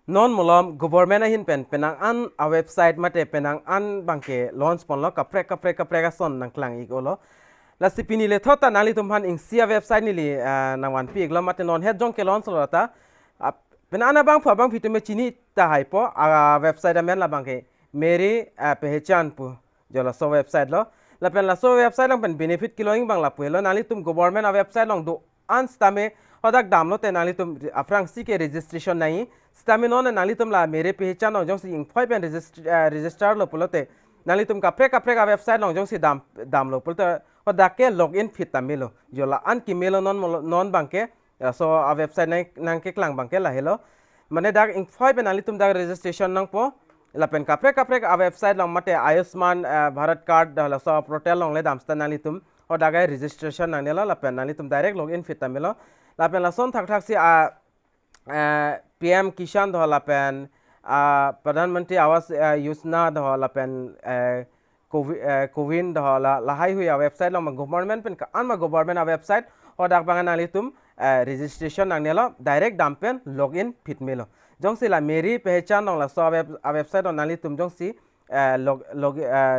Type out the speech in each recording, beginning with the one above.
non molom government hin penang an a website mate penang an bangke launch ponlo kapre ka son nang klang igolo la sipini le thota nali tumhan ing sia website ni li nangwan pi iglo mate non het jong ke launch lo ta penana bang fa bang fitume chini ta hypo a website amen la bangke Meri Pehechan pu jola so website lo la pen la so website lang pen benefit kiloing bang la pu lo nali tum government a website long do an stame hodak dam lo te nali tum afrang si ke registration nai stame non nali tum la Meri Pehechan long jong si ing phoi pen register lo pulote nali tum kapre ka website long jong si dam lo pulote hodak ke login fit tamilo jola an ki melo non bangke so a website nang ke klang bangke la hello mane dak ing phoi pen nali tum dak registration nang po lapen kapre a website long mate Ayushman Bharat card la so Protal long le damsta nali tum hodaga registration nang nela lapen nali tum direct login fit tamilo lapen la son thak si a PM Kishan do lapen Pradhan Mantri Awas Yojana do lapen Kovin do la hai hui a website long government pen an ma government a website hodak bangan nali tum registration nang nela direct dampen login fit milo jong si la Meri Pehechan dong la so a website on nali tum jong si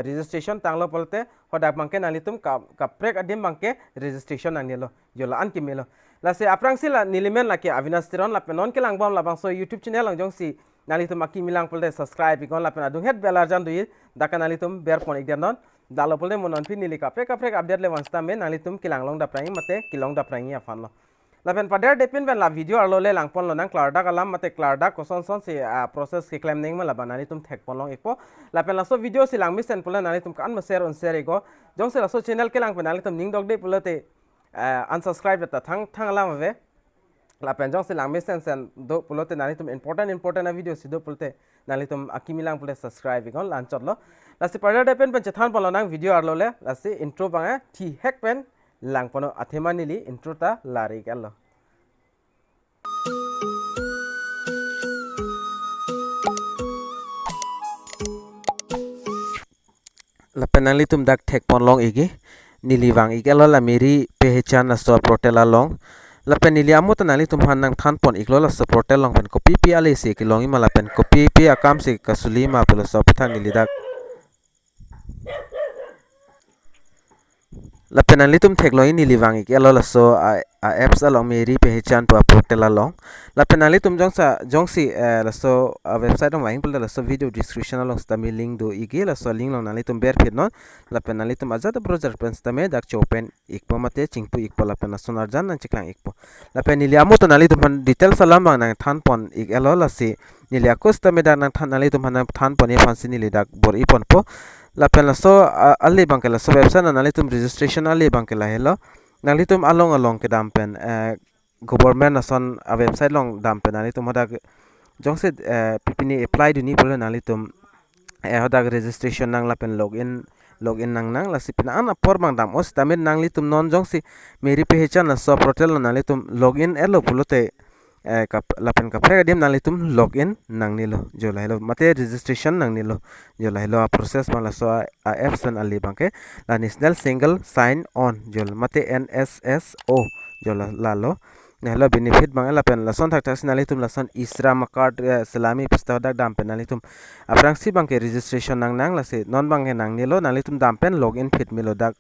registration tanglo polte hodak bangke nali tum ka prek adim bangke registration nang nelo jola an ki melo la se aprang si la nilimen la ke Avinas Tiron la penon ke langbam la bang so YouTube channel lang jong si nali tum aki milang polte subscribe ikon la pena dung het belar jan dui daka nali tum ber pon igdanon dalo polte monon pin nili ka prek update le wansta me nali tum kilang long da prangi mate kilong da prangi afan lo lapen pada depin ben la video arlo le langpon lo nang klarda kalam mate klarda koson son si process ke claim ning ma la banani tum thek pon long ekpo lapen la so video si lang misen pula nani tum kan ma share on share ego jong se la so channel ke lang penali tum ning dog de pula te unsubscribe ta thang lam ve lapen jong se lang misen sen do pula te nani tum important a video si do pulte nani tum akimilang pula subscribe ego lan chot lo la si pada depin pen chethan pon lo nang video arlo le la si intro bang thi hek pen lang pono athemani li intro ta lari gallo la penali tum dak thek pon long igi niliwang igalo la Meri Pehechan la so Protal long la pen nili amut nali tum hanang than pon iglo la so Protal long pen copy pi ale se ki longi mala pen copy pi akam se kasuli ma pula so pithan nili dak la penali tum thek lo ini liwang ik elo la so apps along Meri Pehechan to Protal along la penali tum jongsi la so website on wang la so video description along stami link do igi la so link long nali tum ber phit non la penali tum azat browser pen stame dak chopen ikpo mate chingpu ikpo la pen sonar jan nan chiklang ikpo la penili amu to nali tum details alam bang nang than pon ik elo la si nili akos tame dak nang than nali tum than pon e fansi nili dak bor ipon po la pen la so ali bangke la so website nali tum registration ali bangke la hello nali tum along ke dampen government na son a website long dampen nali tum hodak jongse pipini apply du ni polo nali tum hodak registration nang la pen login nang la sipina an apor bang dam os tamit nang li tum non jongsi Meri Pehechan la so Protal nali tum login elo pulote lapen kapre dim nali tum login nang nilo jola hello mate registration nang nilo jola hello process mala so apps an ali bangke la national single sign on jol mate NSSO jola lalo hello benefit bang lapen la son thak nali tum la son isram card salami pista dak dam pen nali tum aprang si bangke registration nang la se non bangke nang nilo nali tum dam pen login fit milo dak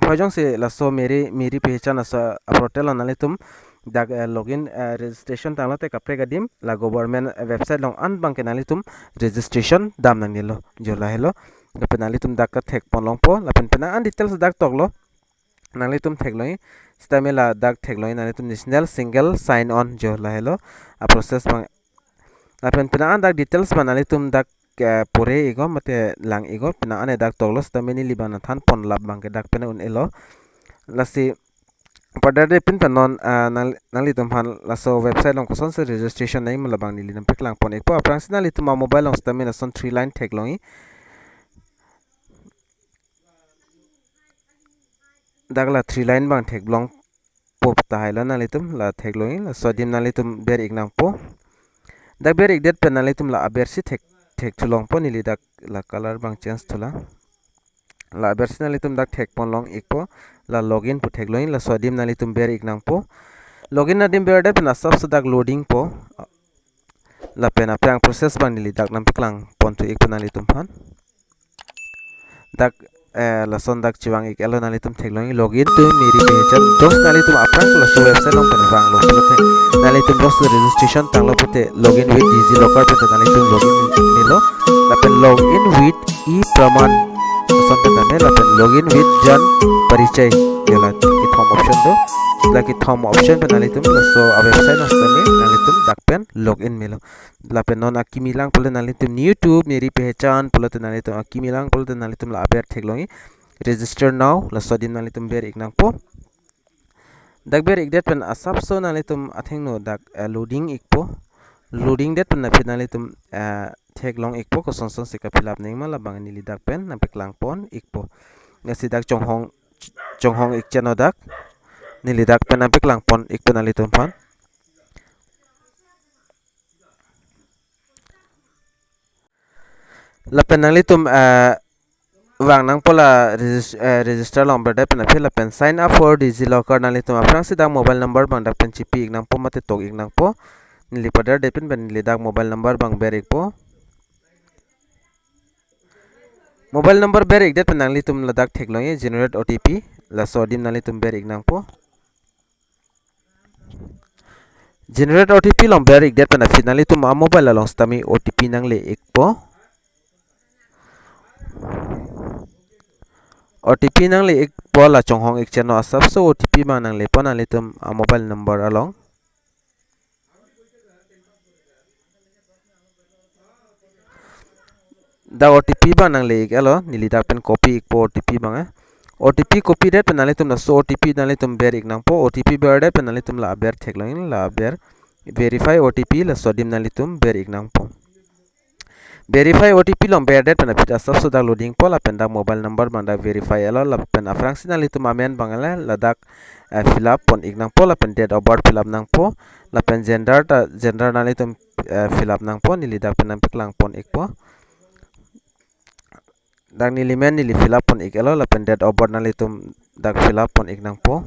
phojong se la so Meri Pehechan la so Protal nali tum dak login registration tanglo te kapre gadim la government website long an bangke nali tum registration dam nang nilo jola hello penali tum dak thek pon long po la pena an details dak toklo nali tum thek loi stamela dak thek loi nali tum national single sign on jola hello a process bang la pena an dak details banali tum dak pore ego mate lang ego pena ane dak toklo stameni libana than pon lab bangke dak pena un elo lasi pada de pin penon nali tum han la so website long koson se registration nai mala bang nili nam peklang pon ekpo aprang sinali tum mobile long stamina son 3 line tag longi dagla 3 line bang tag long pop ta haila nali tum la tag longi la so dim nali tum ber ignang po dak ber ik det pen nali tum la aber si tag tulong po nili dak la color bang change tula la aber si nali tum dak tag pon long ekpo la login pu thek loin la sodim nali tum ber ignang po login na dim ber da pena sab sadak loading po lapen apang process bang nili dak nam paklang pon tu ik panali tum phan dak lason dak chiwang ik elo nali tum theklong login tu meri pehchan jos nali tum apang laso website long pen wang lo plote nali tum jos registration tanglo pute login with DigiLocker pute nali tum login melo lapen login with e praman lason pen name lapen login with jan parichay yela ki thom option do lagi thom option pe nali tum laso a website nos tame nali tum dak pen login melo lapen non akimilang pole nali tum YouTube meri pehchan polote nali tum akimilang polote nali tum la aber theklongi register now laso dim nali tum ber iknang po dak ber ik det pen asap so nali tum atheng no dak loading ikpo loading det pen na phe nali tum theklong ikpo ko son son sika fill up ning ma labang nili dak pen na peklang pon ikpo ngasi dak chonghong ik chano dak nili dak pen na peklang pon ikpo nali tum phan lapen nali tum wang nang pola register long berde pen phela pen sign up for DigiLocker nali tum aprang si dak mobile number bang dak pen chipi ik nang po mate tok ik nang po nili pada de pen nili dak mobile number bang ber ik po mobile number ber ik det pen nali tum ladak theklong generate OTP la so dim nali tum ber ik nang po generate OTP long ber ik det pen finally tum a mobile long stami OTP nang le ik po OTP nang le ik po la chonghong ik chano asap so OTP ma nang le po nang le tum a mobile number along da OTP ba nang le ik alo nili dak pen copy ik po OTP bang OTP copy det pen nang le tum na so OTP nang le tum ber ik nang po OTP ber det pen nang le tum la ber theklong la ber verify OTP la so dim nang le tum ber ik nang po verify OTP long ber det pen apita sab so dak loading po la pen dak mobile number bang dak verify alo la pen afrang sinal itu mamen bang la dak fill up pon ik nang po la pen date of birth fill up nang po la pen gender nang itu fill up nang po nili dak pen peklang pon ik po dak nili men nili fill up pon ik alo la pen date of birth nang itu dak fill up pon ik nang po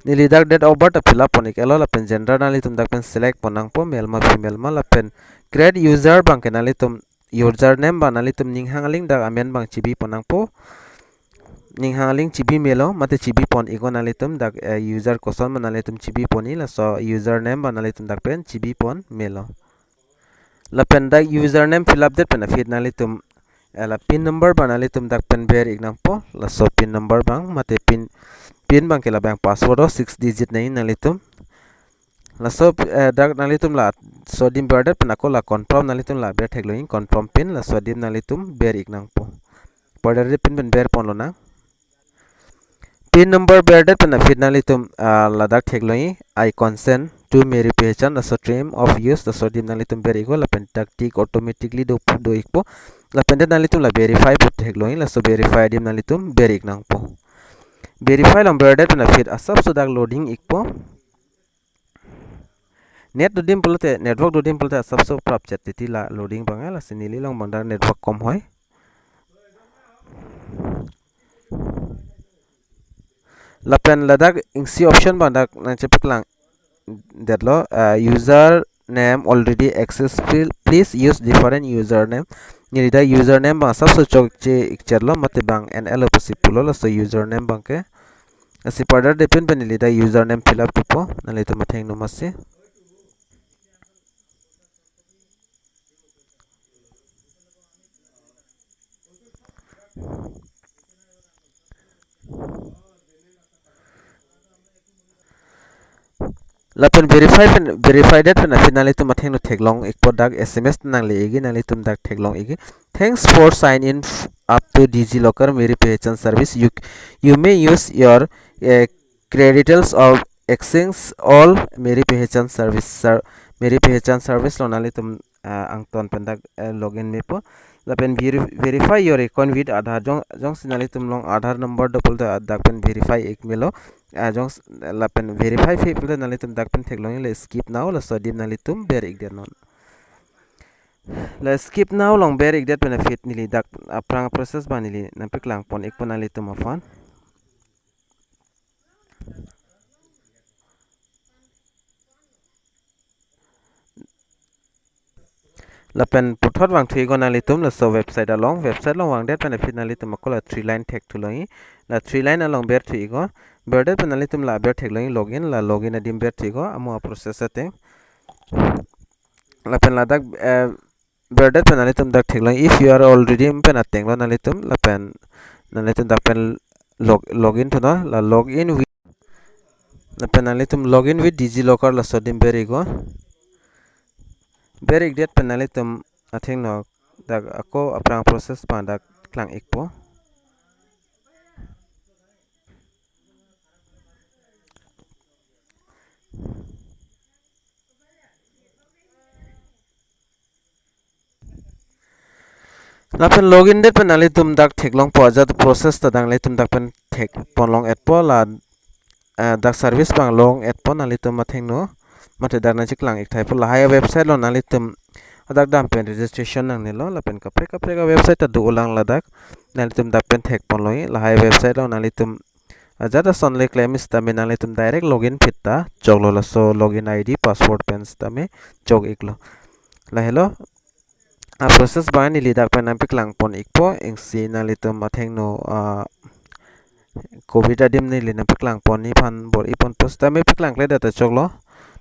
nili dak date of birth fill up pon ik alo la pen gender nali tum dak pen select pon nang po male ma female ma la pen create user bang ke nali tum username bang nali tum ning hangling dak amen bang chibi pon nang po ning hangling chibi melo mate chibi pon iko nali tum dak user koson ma nali tum chibi poni la so username bang nali tum dak pen chibi pon melo la pen dak username fill up det pen feed nali tum la pin number bang nali tum dak pen ber ik nang po la so pin number bang mate pin bang ke la bang password 6 digit nahi nali tum la so dak nali tum la so dim ber det pen ako la confirm nali tum la ber thekloing confirm pin la so dim nali tum ber ik nang po border pin ber pon lo na pin number ber det pen feed nali tum la dak thekloing I consent to Meri Pehechan la so stream of use la so dim nali tum ber iko la pen tak tik automatically do ik po la pen nali tum la verify put thekloing la so verify dim nali tum ber ik nang po verify long ber det pen feed asap so dak loading ik po net do dim polte network do dim polte asap so prap chat ti la loading bang la sinili long bang network kom hoy la pen la dak ingsi option bang dak na chepeklang that lo user name already accessible please use different username ni da username bang sab so chok che ikcherlo mate bang nl possible lo so username bang ke asi pada depend pen ni da username fill up po nali to matheng no masse lapen verify that pen finally tum atheng no theklong ek product SMS nang le igi nang le tum dak theklong igi thanks for sign in up to DigiLocker Meri Pehechan service you may use your credentials of access all Meri Pehechan service lo nang le tum ang ton pen dak login me po lapen verify your account with Aadhaar jong sinali tum long Aadhaar number do pulte dak pen verify ek melo jong lapen verify fe pulte nali tum dak pen theklong le skip now la so dim nali tum ber ik der non la skip now long ber ik det benefit nili dak aprang process ba nili na piklang pon ik pon ali tum afan la pen puthot wang thui gon ali tum la so website long wang det benefit nali tum ko la 3 line tag tu loi la 3 line along ber thui go ber det penali tum la ber tag loi login adim ber thui go amu process ate la pen la dak ber det penali tum dak tag loi if you are already pen ateng lo nali tum la pen nali tum dak pen login tu no la login with la pen nali tum login with digilocker la so dim beri go berik det penali tum atheng no dak ako aprang process pa dak klang ikpo la pen login det penali tum dak theklong po ajat process ta dang le tum dak pen thek ponlong et po la dak service bang long et po nali tum atheng no mate dak na chiklang ik thai po la haya website lo nali tum adak dam pen registration nang ne lo la pen kapre ka website ta du ulang la dak nali tum dak pen thek pon loi la haya website lo nali tum ajata son le claim istame nali tum direct login fitta joglo la so login id password pen istame jog iklo la hello a process ba ni li dak pen am piklang pon ikpo ingsi nali tum atheng no covid adim ni li na piklang pon ni phan bor ipon post ame piklang le data choglo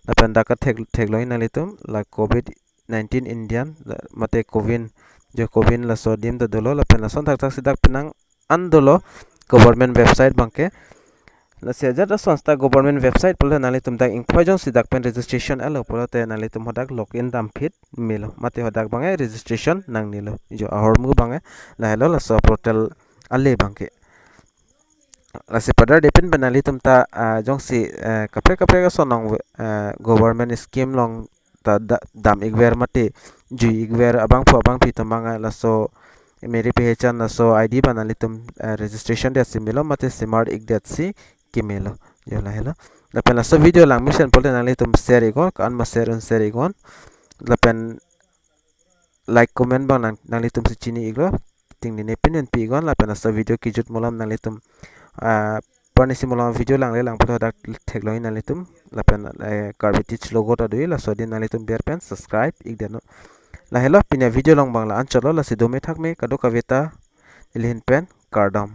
la pen dak thek loi nali tum la covid 19 indian mate covid jo covid la so dim da dolo la pen la son thak sidak penang andolo government website bangke la se jata sonsta government website pole nali tum dak ingphojong sidak pen registration alo polote nali tum hodak login dam fit milo mate hodak bangai registration nang nilo jo ahor mu bangai la hello la so portal alle bangke la se pada depend benali tum ta jong si kapre ka sonong government scheme long ta dam igwer mate ju igwer abang pho abang pi tamanga la so Meri Pehechan na so ID banali tum registration dia similo mate smart igdet si kimelo yo la helo la pen la so video lang mission polte nali tum share igon kan ma share igon la pen like comment bang nali tum si chini iglo ting ni opinion pi igon la pen la so video ki jut molam nali tum panisi molam video lang le lang pote dak thekloi nali tum la pen Karbi teach logo ta dui la so din nali tum ber pen subscribe igdeno la hello pinya video long bang la ancholo la sidome thakme kado kaveta ilhin pen kardom